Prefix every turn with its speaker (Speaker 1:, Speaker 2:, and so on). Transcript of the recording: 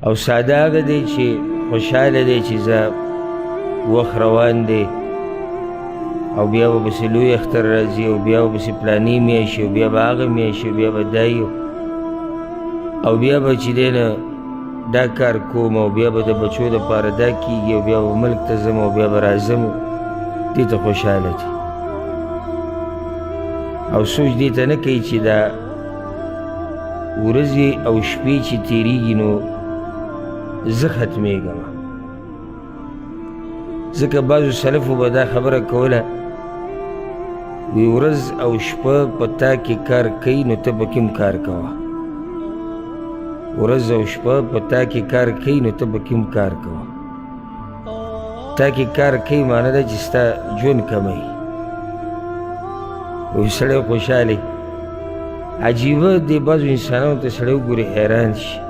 Speaker 1: او ساده هغه دی چې خوشحاله دی چې زه وخت روان دی او بیا به پسې لوی اختر راځي او بیا به پسې پلانې میاشي او بیا به هغه میاشي او بیا به دا او بیا به چې دی نه دا کار کوم او بیا به د بچو دپاره دا کېږي او بیا به ملک ته ځم او بیا به راځم دې ته خوشحاله دي او سوچ دې ته نه کوي چې دا ورځې او شپې چې تېرېږي نو زه ختمېږم ځکه بعضو سلفو به دا خبره کوله وی ورځ او شپه په تا کې کار کوي نو ته پکې هم کار کوه ورځ او شپه په تا کې کار کوي نو ته پکې هم کار کوه تا کې کار کوي معنی ده چې ستا ژوند کموي وی سړی خوشحالي عجیبه دې بعضو انسانانو ته سړی وګوري حیران شي